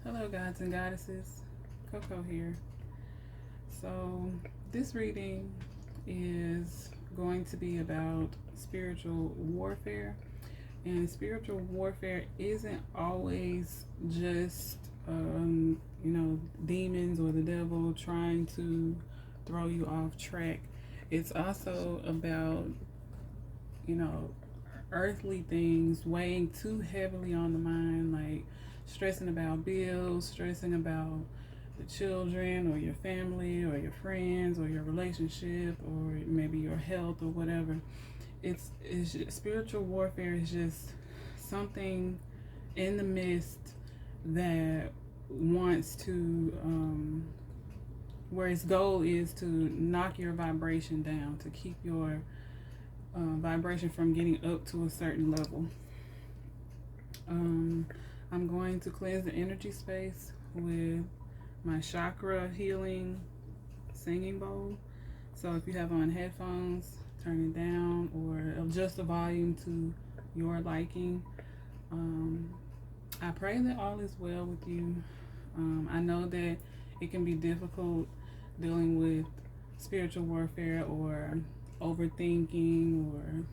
Hello, gods and goddesses. Coco here. So, this reading is going to be about spiritual warfare. And spiritual warfare isn't always just, demons or the devil trying to throw you off track. It's also about, earthly things weighing too heavily on the mind, like stressing about bills, stressing about the children or your family or your friends or your relationship or maybe your health or whatever. It's just, spiritual warfare is just something in the midst that wants to where its goal is to knock your vibration down, to keep your vibration from getting up to a certain level. I'm going to cleanse the energy space with my chakra healing singing bowl. So if you have on headphones, turn it down or adjust the volume to your liking. I pray that all is well with you. I know that it can be difficult dealing with spiritual warfare or overthinking or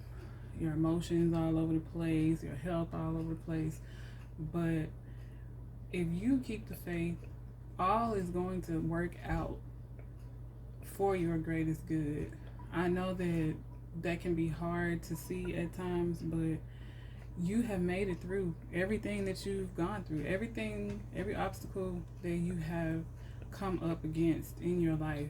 your emotions all over the place, your health all over the place. But if you keep the faith, all is going to work out for your greatest good. I know that that can be hard to see at times, but you have made it through everything that you've gone through, every obstacle that you have come up against in your life.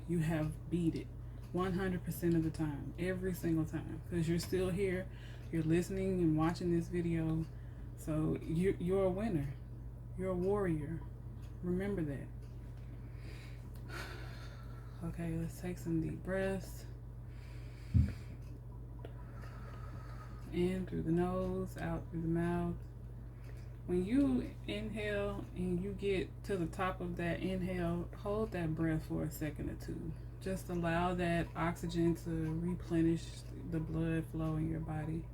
You have beat it 100% of the time, every single time, because you're still here, you're listening and watching this video. So you're a winner, you're a warrior. Remember that. Okay, let's take some deep breaths. In through the nose, out through the mouth. When you inhale and you get to the top of that inhale, hold that breath for a second or two. Just allow that oxygen to replenish the blood flow in your body,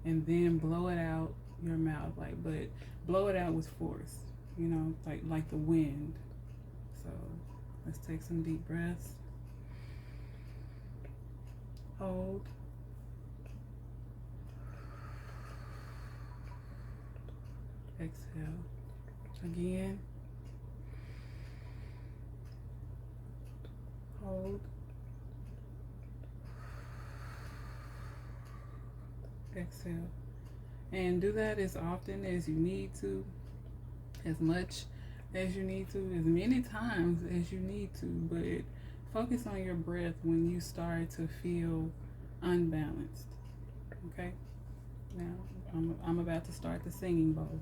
and then blow it out your mouth, but blow it out with force, like the wind. So let's take some deep breaths. Hold. Exhale. Again. Hold. Exhale. And do that as often as you need to, as much as you need to, as many times as you need to, but focus on your breath when you start to feel unbalanced. Okay? Now, I'm about to start the singing bowl.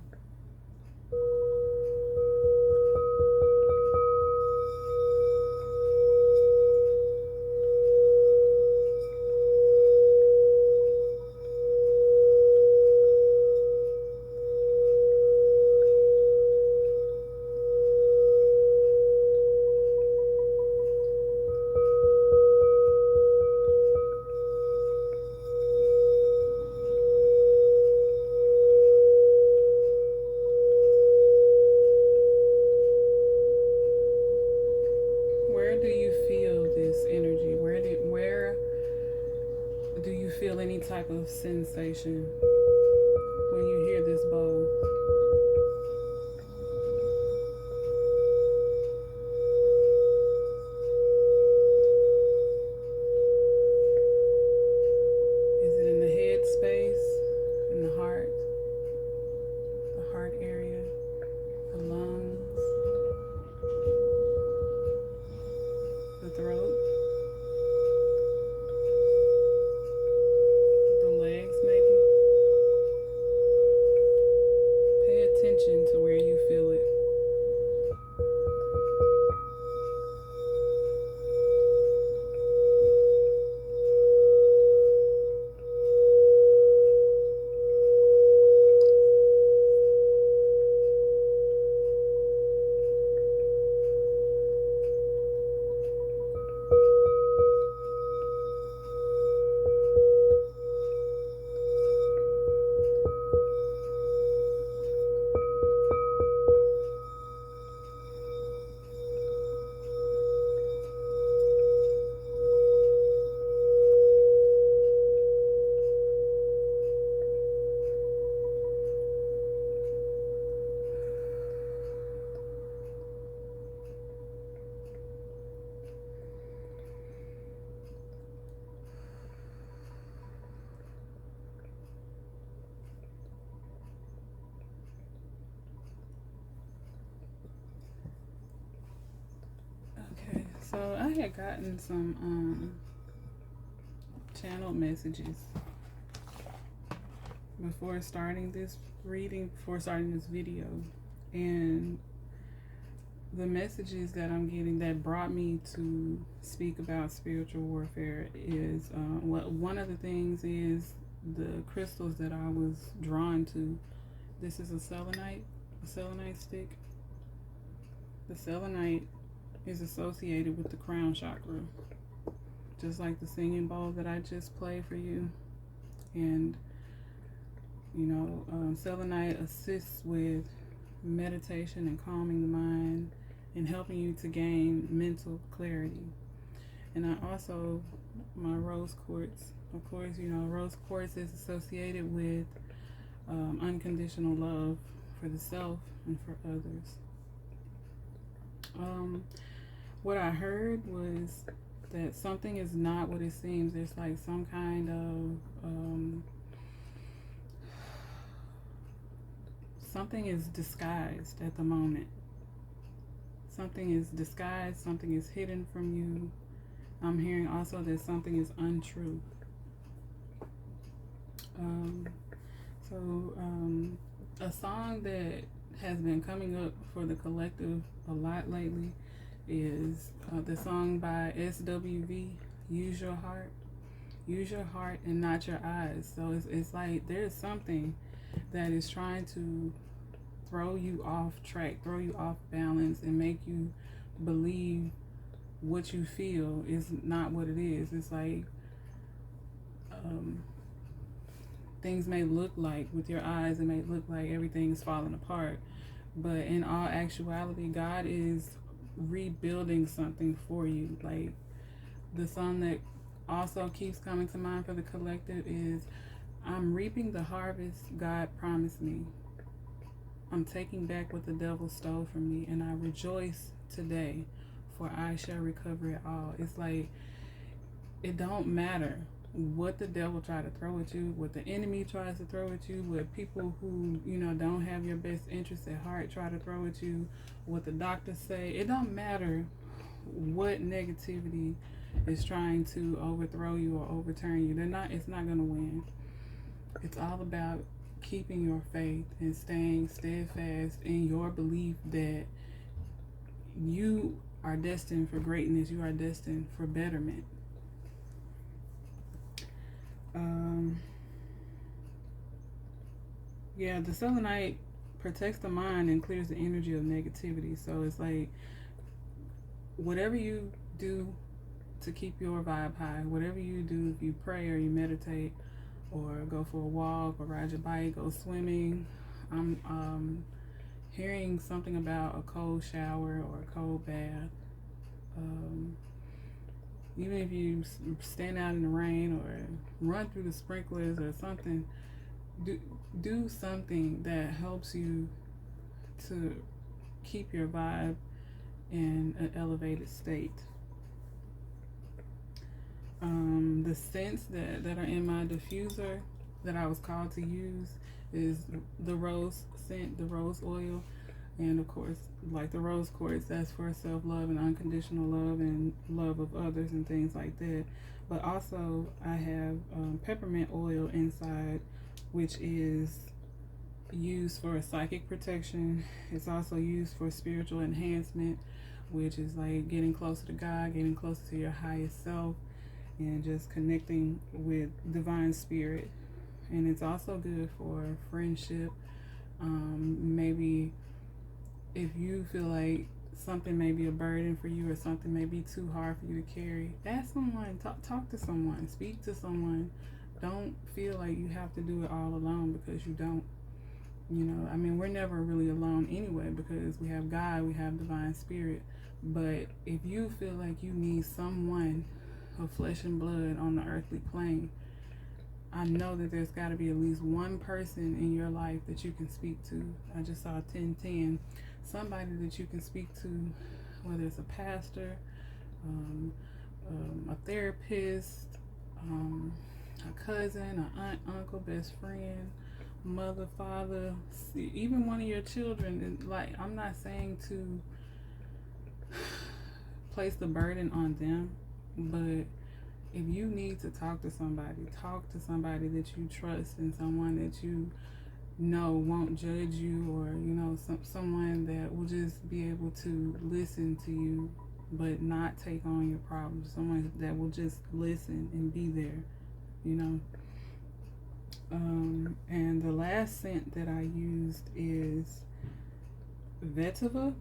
Feel any type of sensation when you hear this bowl? Is it in the head space, in the heart area, the lungs, the throat? Legs maybe? I had gotten some channeled messages before starting this reading, before starting this video, and the messages that I'm getting that brought me to speak about spiritual warfare is one of the things is the crystals that I was drawn to. This is a selenite stick. The selenite is associated with the crown chakra, just like the singing bowl that I just played for you. And you know, selenite assists with meditation and calming the mind and helping you to gain mental clarity. And I also, my rose quartz, of course, you know, rose quartz is associated with unconditional love for the self and for others. What I heard was that something is not what it seems. There's like some kind of something is disguised at the moment. Something is disguised, something is hidden from you. I'm hearing also that something is untrue. A song that has been coming up for the collective a lot lately is the song by SWV, Use Your Heart. Use your heart and not your eyes. So it's like there's something that is trying to throw you off track, throw you off balance, and make you believe what you feel is not what it is. It's like things may look like, with your eyes, it may look like everything's falling apart, but in all actuality, God is rebuilding something for you. Like the song that also keeps coming to mind for the collective is, I'm reaping the harvest God promised me. I'm taking back what the devil stole from me, and I rejoice today, for I shall recover it all. It's like, it don't matter what the devil try to throw at you, what the enemy tries to throw at you, what people who, you know, don't have your best interests at heart try to throw at you, what the doctors say. It don't matter what negativity is trying to overthrow you or overturn you. It's not going to win. It's all about keeping your faith and staying steadfast in your belief that you are destined for greatness. You are destined for betterment. Yeah, the selenite protects the mind and clears the energy of negativity. So it's like, whatever you do to keep your vibe high, whatever you do, if you pray or you meditate or go for a walk or ride your bike, go swimming, I'm hearing something about a cold shower or a cold bath. Even if you stand out in the rain or run through the sprinklers or something, do something that helps you to keep your vibe in an elevated state. The scents that are in my diffuser that I was called to use is the rose scent, the rose oil, and of course, like the rose quartz, that's for self-love and unconditional love and love of others and things like that. But also I have peppermint oil inside, which is used for psychic protection. It's also used for spiritual enhancement, which is like getting closer to God, getting closer to your highest self, and just connecting with divine spirit. And it's also good for friendship. Maybe if you feel like something may be a burden for you or something may be too hard for you to carry, ask someone, talk to someone, speak to someone. Don't feel like you have to do it all alone, because you don't. You know, I mean, we're never really alone anyway, because we have God, we have divine spirit. But if you feel like you need someone of flesh and blood on the earthly plane, I know that there's got to be at least one person in your life that you can speak to. I just saw 1010. Somebody that you can speak to, whether it's a pastor, a therapist, a cousin, an aunt, uncle, best friend, mother, father, even one of your children. And like, I'm not saying to place the burden on them. But if you need to talk to somebody that you trust, and someone that you know won't judge you, or someone that will just be able to listen to you but not take on your problems, someone that will just listen and be there. And the last scent that I used is vetiver.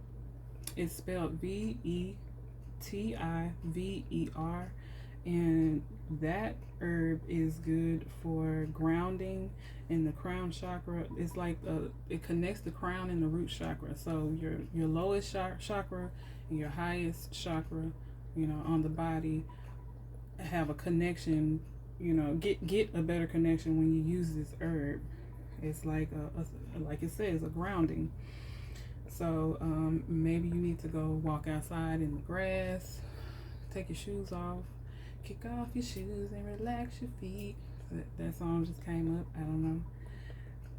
It's spelled Vetiver, and that herb is good for grounding in the crown chakra. It's like it connects the crown and the root chakra. So your lowest chakra and your highest chakra, on the body, have a connection. Get a better connection when you use this herb. It's like like it says, a grounding. So maybe you need to go walk outside in the grass, take your shoes off, kick off your shoes and relax your feet. That song just came up. I don't know.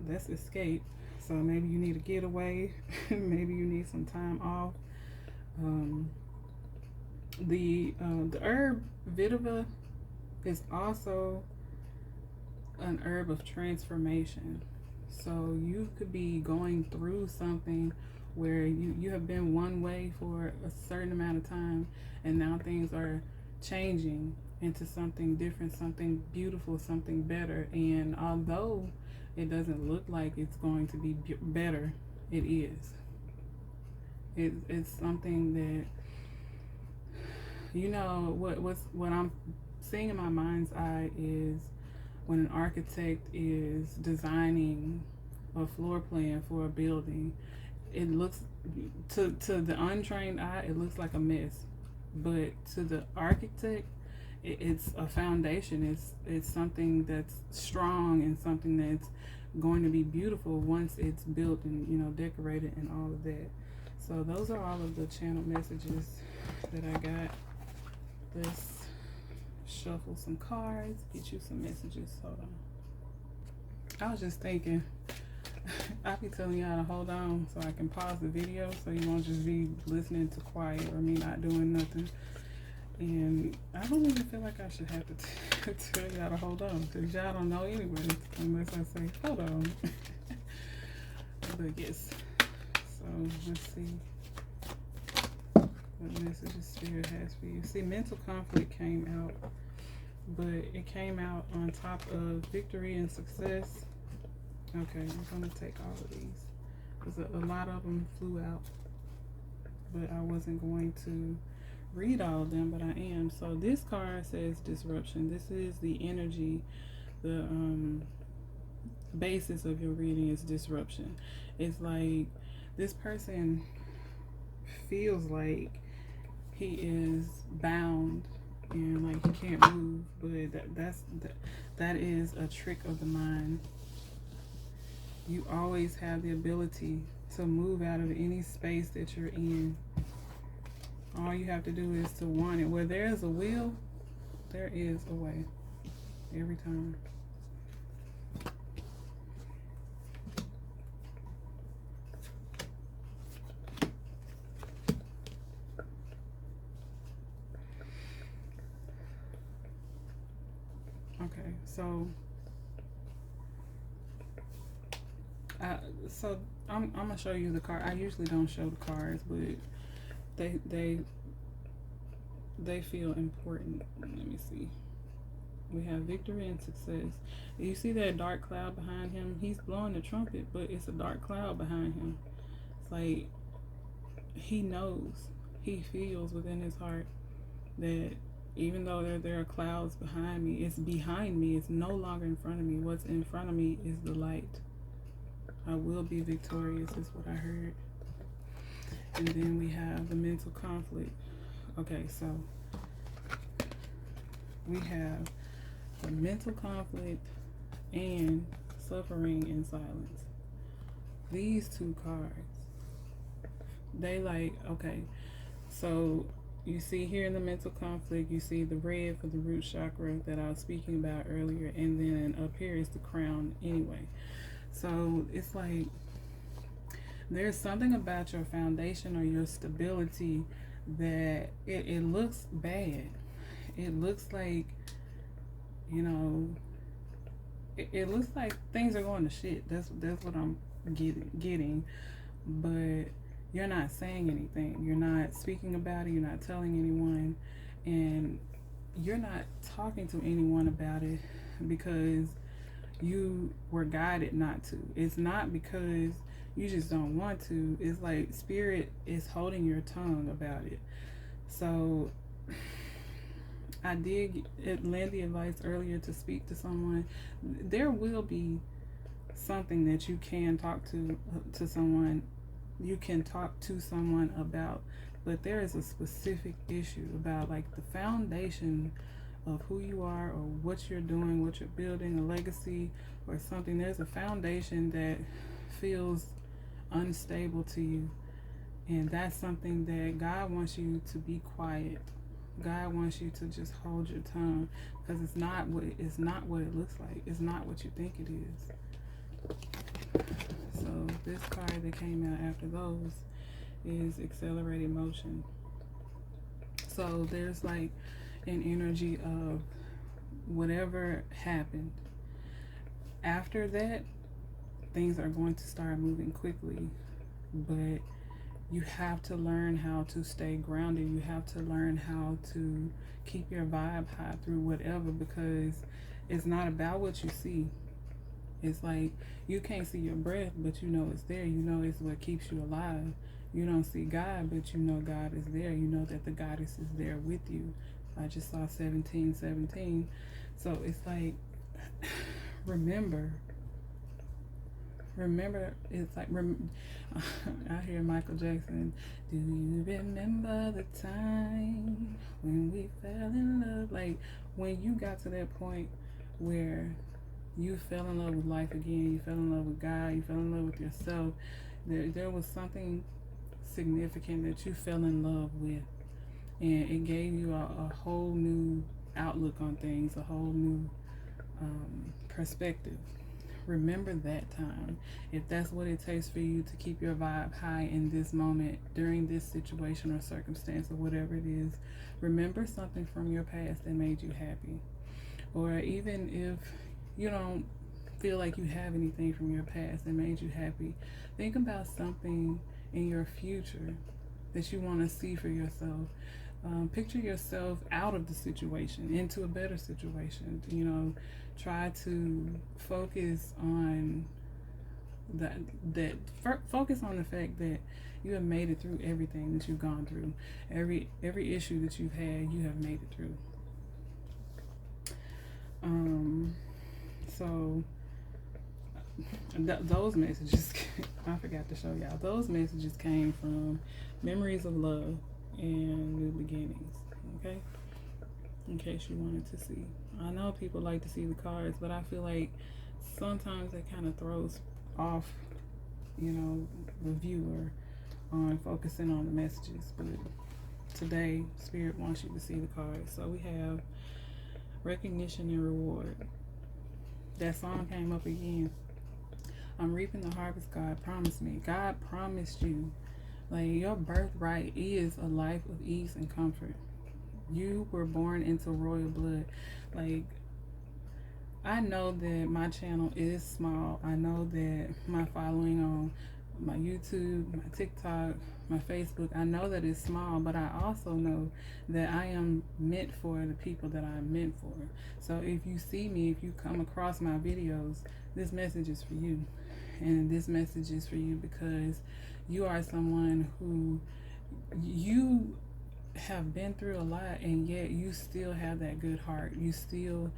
That's Xscape. So maybe you need a getaway. Maybe you need some time off. The herb vetiver is also an herb of transformation. So you could be going through something where you have been one way for a certain amount of time, and now things are changing into something different, something beautiful, something better. And although it doesn't look like it's going to be better, it is. It's something that, what I'm seeing in my mind's eye is when an architect is designing a floor plan for a building, it looks, to the untrained eye, it looks like a mess. But to the architect, it's a foundation. It's something that's strong and something that's going to be beautiful once it's built and decorated and all of that. So those are all of the channel messages that I got. Let's shuffle some cards, get you some messages. Hold on. I was just thinking, I'll be telling y'all to hold on so I can pause the video so you won't just be listening to quiet or me not doing nothing. And I don't even feel like I should have to tell y'all to hold on, because y'all don't know anyway unless I say hold on. But yes, so let's see what messages Spirit has for you. See, mental conflict came out, but it came out on top of victory and success. Okay, I'm going to take all of these because a lot of them flew out, but I wasn't going to read all of them, but I am. So this card says disruption. This is the energy, the basis of your reading is disruption. It's like this person feels like he is bound and like he can't move, but that is a trick of the mind. You always have the ability to move out of any space that you're in. All you have to do is to want it. Where there is a will, there is a way. Every time. Okay, so I'm gonna show you the card. I usually don't show the cards, but they feel important. Let me see. We have victory and success. You see that dark cloud behind him? He's blowing the trumpet, but it's a dark cloud behind him. It's like he knows, he feels within his heart that even though there are clouds behind me, it's behind me. It's no longer in front of me. What's in front of me is the light. I will be victorious is what I heard. And then we have the mental conflict. Okay, so we have the mental conflict and suffering in silence. These two cards, they like, okay, so you see here in the mental conflict, you see the red for the root chakra that I was speaking about earlier, and then up here is the crown anyway. So it's like there's something about your foundation or your stability that it looks bad. It looks like, you know, it looks like things are going to shit. That's what I'm getting. But you're not saying anything. You're not speaking about it. You're not telling anyone. And you're not talking to anyone about it because you were guided not to. It's not because you just don't want to. It's like spirit is holding your tongue about it. So I did lend the advice earlier to speak to someone. There will be something that you can talk to someone. You can talk to someone about, but there is a specific issue about like the foundation of who you are or what you're doing, what you're building, a legacy or something. There's a foundation that feels unstable to you, and that's something that God wants you to be quiet. God wants you to just hold your tongue, because it's not what it looks like. It's not what you think it is. So this card that came out after those is accelerated motion. So there's like an energy of whatever happened. After that, things are going to start moving quickly, but you have to learn how to stay grounded. You have to learn how to keep your vibe high through whatever, because it's not about what you see. It's like you can't see your breath, but you know it's there. You know it's what keeps you alive. You don't see God, but you know God is there. You know that the goddess is there with you. I just saw 1717. So it's like, remember, it's like, I hear Michael Jackson, do you remember the time when we fell in love? Like, when you got to that point where you fell in love with life again, you fell in love with God, you fell in love with yourself, there was something significant that you fell in love with, and it gave you a whole new outlook on things, a whole new perspective. Remember that time. If that's what it takes for you to keep your vibe high in this moment, during this situation or circumstance or whatever it is, remember something from your past that made you happy. Or even if you don't feel like you have anything from your past that made you happy, think about something in your future that you want to see for yourself. Picture yourself out of the situation into a better situation. You know, try to focus on focus on the fact that you have made it through everything that you've gone through. Every issue that you've had, you have made it through. So those messages, I forgot to show y'all. Those messages came from Memories of Love and New Beginnings. Okay, in case you wanted to see. I know people like to see the cards, but I feel like sometimes it kind of throws off, you know, the viewer on focusing on the messages. But today, Spirit wants you to see the cards. So we have recognition and reward. That song came up again. I'm reaping the harvest God promised me. God promised you. Like, your birthright is a life of ease and comfort. You were born into royal blood. Like, I know that my channel is small. I know that my following on my YouTube, my TikTok, my Facebook, I know that it's small, but I also know that I am meant for the people that I'm meant for. So if you see me, if you come across my videos, this message is for you. And this message is for you because you are someone who, you have been through a lot, and yet you still have that good heart. You still,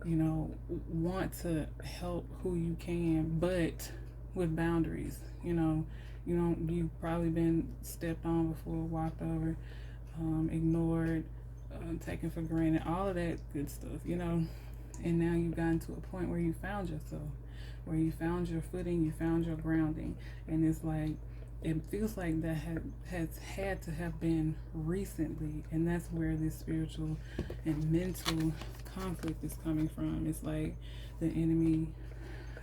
you know, want to help who you can, but with boundaries. You know, you've probably been stepped on before, walked over, ignored, taken for granted, all of that good stuff, you know. And now you've gotten to a point where you found yourself, where you found your footing, you found your grounding. And it's like, it feels like that has had to have been recently, and that's where this spiritual and mental conflict is coming from. It's like the enemy,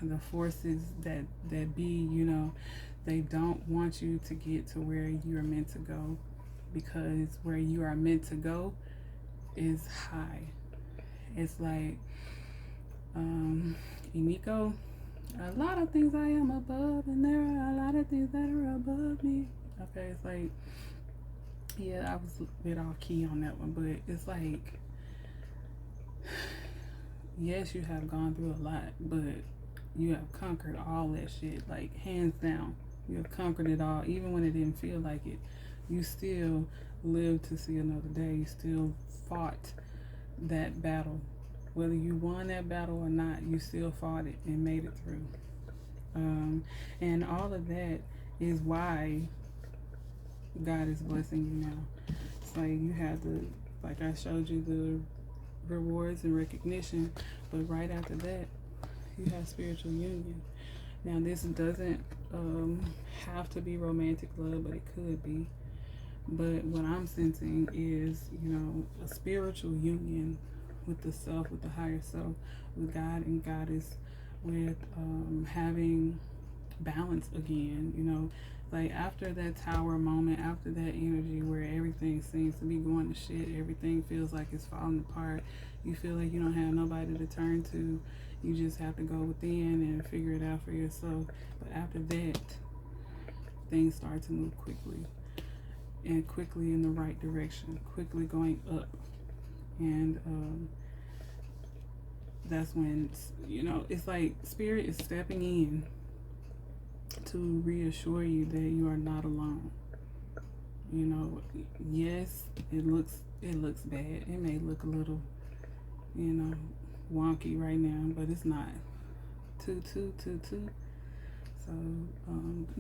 the forces that be, you know, they don't want you to get to where you're meant to go, because where you are meant to go is high. It's like Iniko, a lot of things I am above, and there are a lot of things that are above me. Okay, it's like, yeah, I was a bit off key on that one, but it's like, yes, you have gone through a lot, but you have conquered all that shit, like hands down. You have conquered it all, even when it didn't feel like it. You still lived to see another day. You still fought that battle. Whether you won that battle or not, you still fought it and made it through. And all of that is why God is blessing you now. It's like you have the, like I showed you, the rewards and recognition, but right after that, you have spiritual union. Now, this doesn't have to be romantic love, but it could be. But what I'm sensing is, a spiritual union with the self, with the higher self, with God and Goddess, with having balance again, like after that tower moment, after that energy where everything seems to be going to shit, everything feels like it's falling apart, you feel like you don't have nobody to turn to, you just have to go within and figure it out for yourself. But after that, things start to move quickly, and quickly in the right direction, quickly going up. And that's when, it's like Spirit is stepping in to reassure you that you are not alone. Yes, it looks bad. It may look a little, wonky right now, but it's not. 22222. So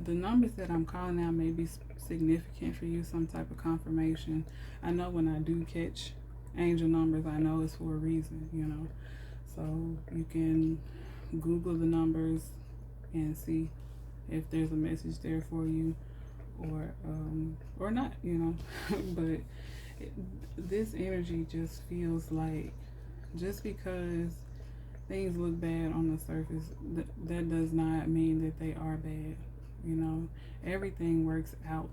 the numbers that I'm calling out may be significant for you, some type of confirmation. I know when I do catch angel numbers, I know it's for a reason, So you can Google the numbers and see if there's a message there for you, or not, But this energy just feels like, just because things look bad on the surface, that does not mean that they are bad. Everything works out.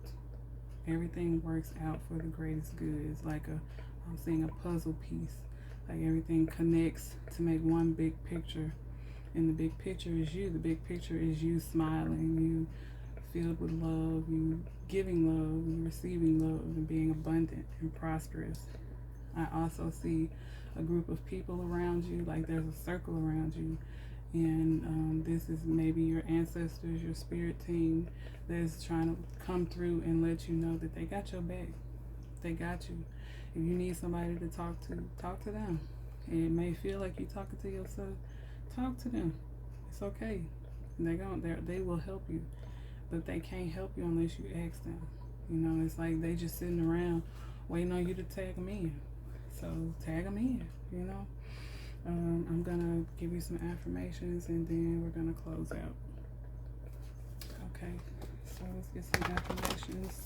Everything works out for the greatest good. It's like I'm seeing a puzzle piece. Like everything connects to make one big picture. And the big picture is you. The big picture is you smiling, you filled with love, you giving love, you receiving love, and being abundant and prosperous. I also see a group of people around you, like there's a circle around you. And this is maybe your ancestors, your spirit team that's trying to come through and let you know that they got your back. They got you. If you need somebody to talk to them. And it may feel like you're talking to yourself. Talk to them. It's okay. They will help you, but they can't help you unless you ask them. It's like they just sitting around waiting on you to tag them in. So tag them in. I'm gonna give you some affirmations and then we're gonna close out. Okay. So let's get some affirmations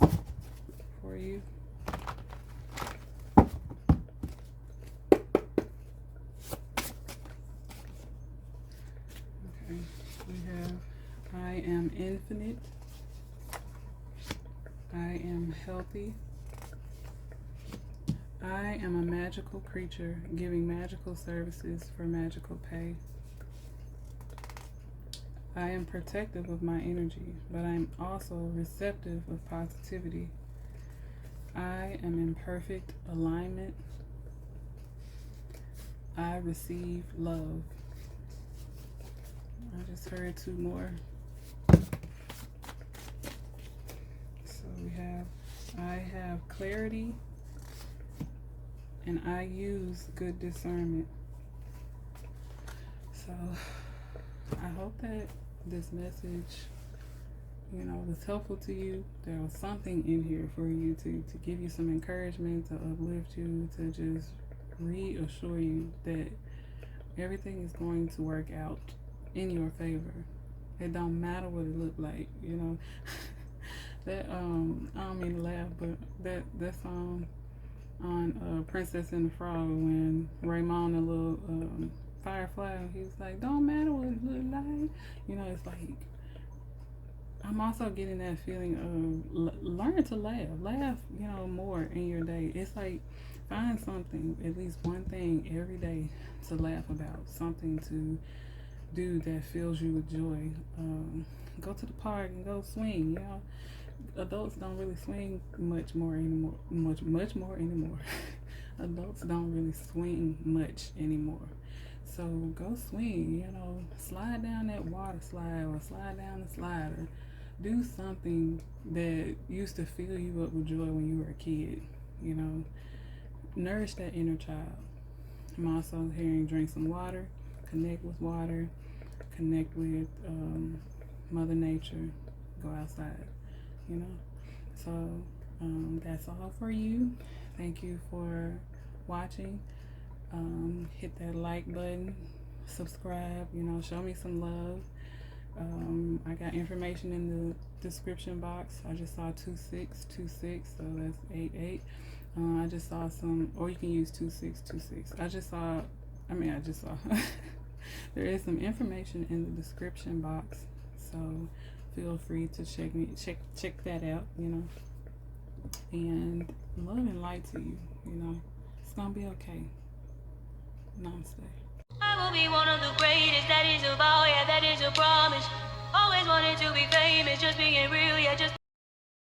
for you. We have, I am infinite. I am healthy. I am a magical creature giving magical services for magical pay. I am protective of my energy, but I am also receptive of positivity. I am in perfect alignment. I receive love. I just heard two more. So we have, I have clarity and I use good discernment. So I hope that this message, was helpful to you. There was something in here for you to give you some encouragement, to uplift you, to just reassure you that everything is going to work out in your favor. It don't matter what it looked like, That I don't mean to laugh, but that song on Princess and the Frog, when Raymond, the little firefly, he was like, don't matter what it look like. It's like, I'm also getting that feeling of learn learn to laugh, more in your day. It's like, find something, at least one thing every day to laugh about, something to do that fills you with joy. Go to the park and go swing. Adults don't really swing much more anymore. Much more anymore. Adults don't really swing much anymore. So go swing. Slide down that water slide, or slide down the slider. Do something that used to fill you up with joy when you were a kid. Nourish that inner child. I'm also hearing drink some water, connect with water, connect with Mother Nature, go outside, So that's all for you. Thank you for watching. Hit that like button, subscribe, show me some love. I got information in the description box. I just saw 2626, so that's 88. I just saw some, or you can use 2626. I just saw there is some information in the description box, so feel free to check that out, and love and light to you, it's gonna be okay. Namaste. I will be one of the greatest, that is a vow, yeah, that is a promise. Always wanted to be famous, just being real, yeah, just